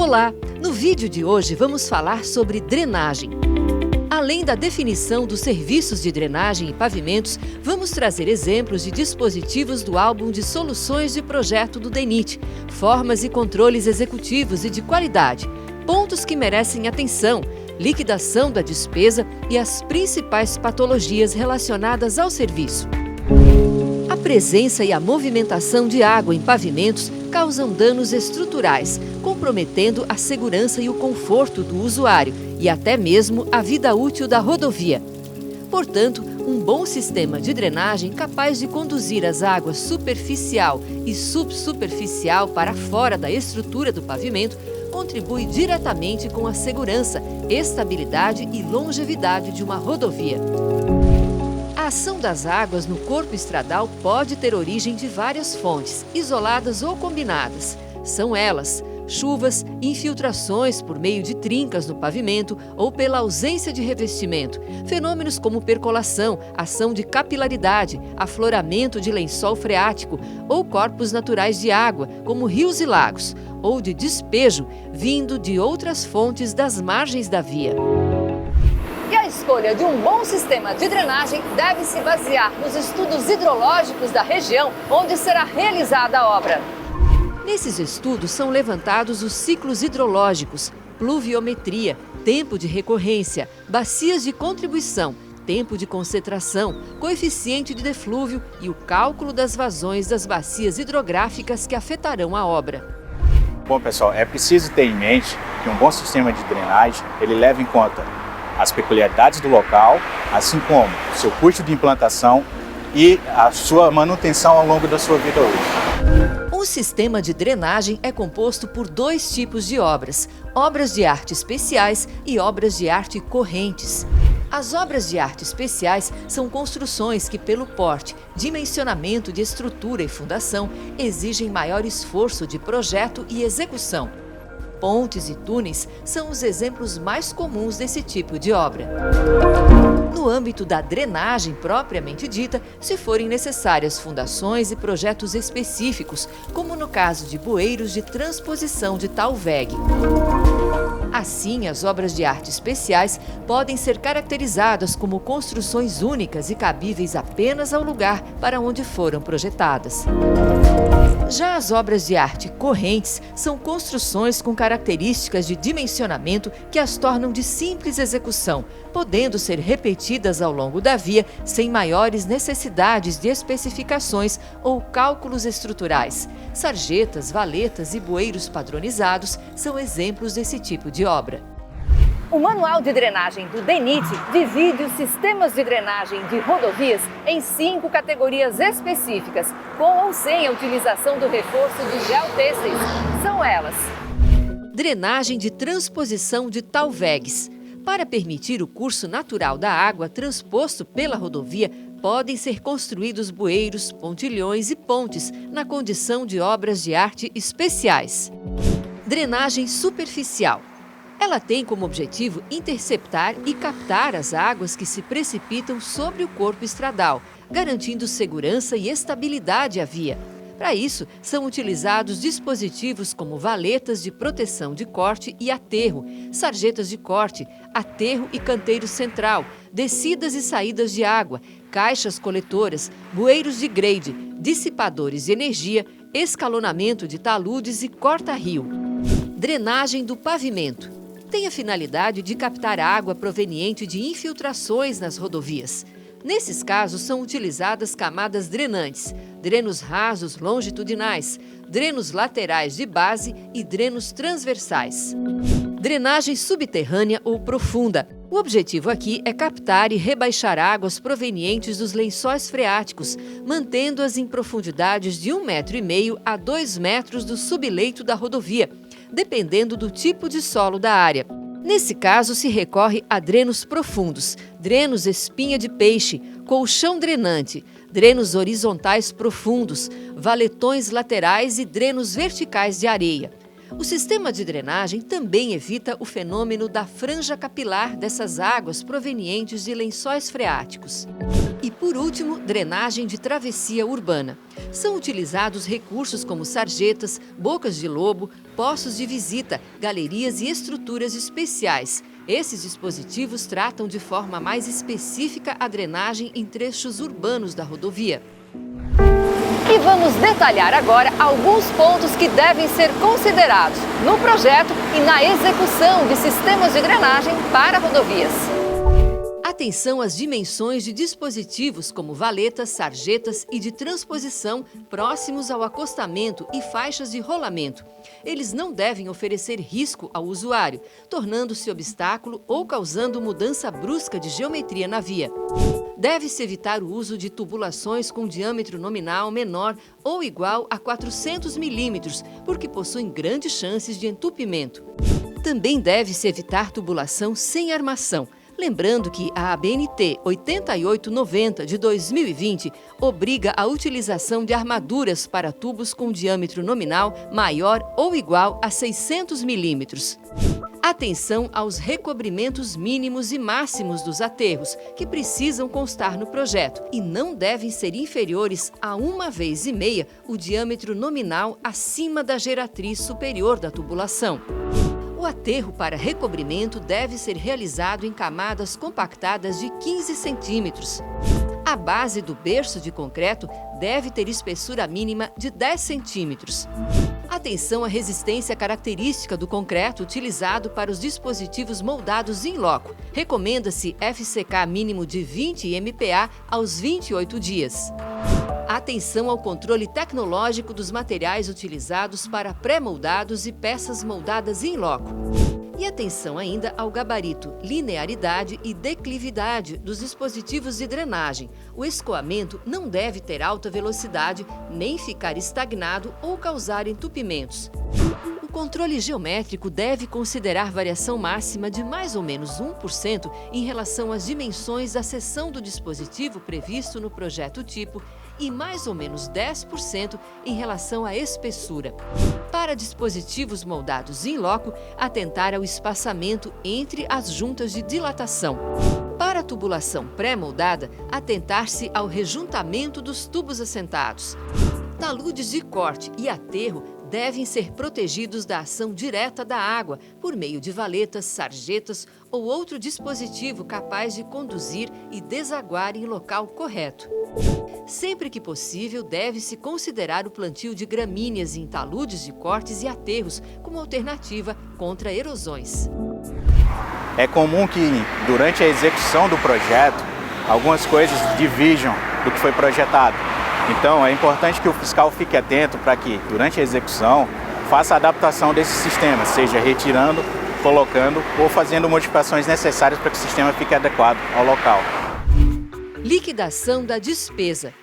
Olá! No vídeo de hoje vamos falar sobre drenagem. Além da definição dos serviços de drenagem e pavimentos, vamos trazer exemplos de dispositivos do álbum de soluções de projeto do DENIT, formas e controles executivos e de qualidade, pontos que merecem atenção, liquidação da despesa e as principais patologias relacionadas ao serviço. A presença e a movimentação de água em pavimentos causam danos estruturais, comprometendo a segurança e o conforto do usuário e até mesmo a vida útil da rodovia. Portanto, um bom sistema de drenagem capaz de conduzir as águas superficial e subsuperficial para fora da estrutura do pavimento contribui diretamente com a segurança, estabilidade e longevidade de uma rodovia. A ação das águas no corpo estradal pode ter origem de várias fontes, isoladas ou combinadas. São elas: chuvas, infiltrações por meio de trincas no pavimento ou pela ausência de revestimento, fenômenos como percolação, ação de capilaridade, afloramento de lençol freático ou corpos naturais de água, como rios e lagos, ou de despejo vindo de outras fontes das margens da via. E a escolha de um bom sistema de drenagem deve se basear nos estudos hidrológicos da região onde será realizada a obra. Nesses estudos são levantados os ciclos hidrológicos, pluviometria, tempo de recorrência, bacias de contribuição, tempo de concentração, coeficiente de deflúvio e o cálculo das vazões das bacias hidrográficas que afetarão a obra. Bom, pessoal, é preciso ter em mente que um bom sistema de drenagem ele leva em conta as peculiaridades do local, assim como o seu custo de implantação e a sua manutenção ao longo da sua vida útil. Um sistema de drenagem é composto por dois tipos de obras de arte especiais e obras de arte correntes. As obras de arte especiais são construções que, pelo porte, dimensionamento de estrutura e fundação, exigem maior esforço de projeto e execução. Pontes e túneis são os exemplos mais comuns desse tipo de obra. No âmbito da drenagem propriamente dita, se forem necessárias fundações e projetos específicos, como no caso de bueiros de transposição de Talweg. Assim, as obras de arte especiais podem ser caracterizadas como construções únicas e cabíveis apenas ao lugar para onde foram projetadas. Já as obras de arte correntes são construções com características de dimensionamento que as tornam de simples execução, podendo ser repetidas ao longo da via sem maiores necessidades de especificações ou cálculos estruturais. Sarjetas, valetas e bueiros padronizados são exemplos desse tipo de obra. O Manual de Drenagem do DENIT divide os sistemas de drenagem de rodovias em 5 categorias específicas, com ou sem a utilização do reforço de geotêxteis. São elas: drenagem de transposição de Talwegs. Para permitir o curso natural da água transposto pela rodovia, podem ser construídos bueiros, pontilhões e pontes na condição de obras de arte especiais. Drenagem superficial. Ela tem como objetivo interceptar e captar as águas que se precipitam sobre o corpo estradal, garantindo segurança e estabilidade à via. Para isso, são utilizados dispositivos como valetas de proteção de corte e aterro, sarjetas de corte, aterro e canteiro central, descidas e saídas de água, caixas coletoras, bueiros de grade, dissipadores de energia, escalonamento de taludes e corta-rio. Drenagem do pavimento. Tem a finalidade de captar água proveniente de infiltrações nas rodovias. Nesses casos, são utilizadas camadas drenantes, drenos rasos longitudinais, drenos laterais de base e drenos transversais. Drenagem subterrânea ou profunda. O objetivo aqui é captar e rebaixar águas provenientes dos lençóis freáticos, mantendo-as em profundidades de 1,5 m a 2 metros do subleito da rodovia, dependendo do tipo de solo da área. Nesse caso, se recorre a drenos profundos, drenos espinha de peixe, colchão drenante, drenos horizontais profundos, valetões laterais e drenos verticais de areia. O sistema de drenagem também evita o fenômeno da franja capilar dessas águas provenientes de lençóis freáticos. E E, por último, drenagem de travessia urbana. São utilizados recursos como sarjetas, bocas de lobo, poços de visita, galerias e estruturas especiais. Esses dispositivos tratam de forma mais específica a drenagem em trechos urbanos da rodovia. E vamos detalhar agora alguns pontos que devem ser considerados no projeto e na execução de sistemas de drenagem para rodovias. Atenção às dimensões de dispositivos como valetas, sarjetas e de transposição próximos ao acostamento e faixas de rolamento. Eles não devem oferecer risco ao usuário, tornando-se obstáculo ou causando mudança brusca de geometria na via. Deve-se evitar o uso de tubulações com diâmetro nominal menor ou igual a 400 milímetros, porque possuem grandes chances de entupimento. Também deve-se evitar tubulação sem armação. Lembrando que a ABNT 8890 de 2020 obriga a utilização de armaduras para tubos com diâmetro nominal maior ou igual a 600 milímetros. Atenção aos recobrimentos mínimos e máximos dos aterros, que precisam constar no projeto e não devem ser inferiores a 1,5 vezes o diâmetro nominal acima da geratriz superior da tubulação. O aterro para recobrimento deve ser realizado em camadas compactadas de 15 centímetros. A base do berço de concreto deve ter espessura mínima de 10 centímetros. Atenção à resistência característica do concreto utilizado para os dispositivos moldados in loco. Recomenda-se FCK mínimo de 20 MPa aos 28 dias. Atenção ao controle tecnológico dos materiais utilizados para pré-moldados e peças moldadas in loco. E atenção ainda ao gabarito, linearidade e declividade dos dispositivos de drenagem. O escoamento não deve ter alta velocidade, nem ficar estagnado ou causar entupimentos. O controle geométrico deve considerar variação máxima de mais ou menos 1% em relação às dimensões da seção do dispositivo previsto no projeto tipo e mais ou menos 10% em relação à espessura. Para dispositivos moldados in loco, atentar ao espaçamento entre as juntas de dilatação. Para a tubulação pré-moldada, atentar-se ao rejuntamento dos tubos assentados. Taludes de corte e aterro devem ser protegidos da ação direta da água por meio de valetas, sarjetas ou outro dispositivo capaz de conduzir e desaguar em local correto. Sempre que possível, deve-se considerar o plantio de gramíneas em taludes de cortes e aterros como alternativa contra erosões. É comum que, durante a execução do projeto, algumas coisas divirjam do que foi projetado. Então, é importante que o fiscal fique atento para que, durante a execução, faça a adaptação desse sistema, seja retirando, colocando ou fazendo modificações necessárias para que o sistema fique adequado ao local. Liquidação da despesa.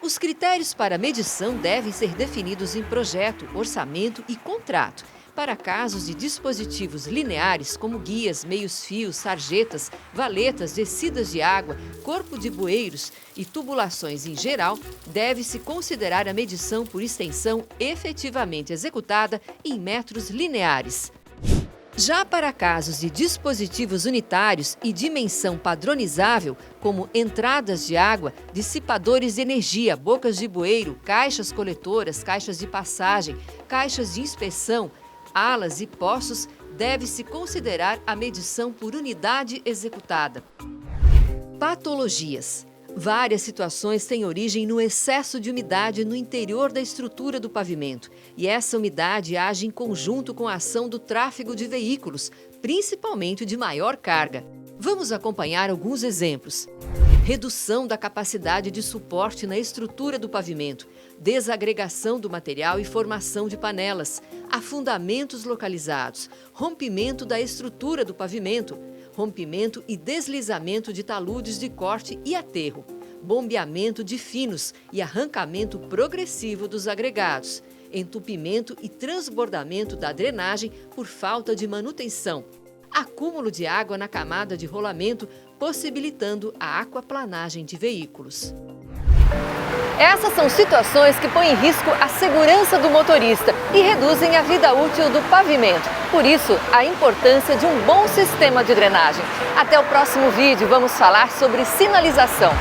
Os critérios para medição devem ser definidos em projeto, orçamento e contrato. Para casos de dispositivos lineares, como guias, meios-fios, sarjetas, valetas, descidas de água, corpo de bueiros e tubulações em geral, deve-se considerar a medição por extensão efetivamente executada em metros lineares. Já para casos de dispositivos unitários e dimensão padronizável, como entradas de água, dissipadores de energia, bocas de bueiro, caixas coletoras, caixas de passagem, caixas de inspeção, alas e poços, deve-se considerar a medição por unidade executada. Patologias. Várias situações têm origem no excesso de umidade no interior da estrutura do pavimento, e essa umidade age em conjunto com a ação do tráfego de veículos, principalmente de maior carga. Vamos acompanhar alguns exemplos. Redução da capacidade de suporte na estrutura do pavimento, desagregação do material e formação de panelas, afundamentos localizados, rompimento da estrutura do pavimento, rompimento e deslizamento de taludes de corte e aterro, bombeamento de finos e arrancamento progressivo dos agregados, entupimento e transbordamento da drenagem por falta de manutenção, acúmulo de água na camada de rolamento, possibilitando a aquaplanagem de veículos. Essas são situações que põem em risco a segurança do motorista e reduzem a vida útil do pavimento. Por isso, a importância de um bom sistema de drenagem. Até o próximo vídeo, vamos falar sobre sinalização.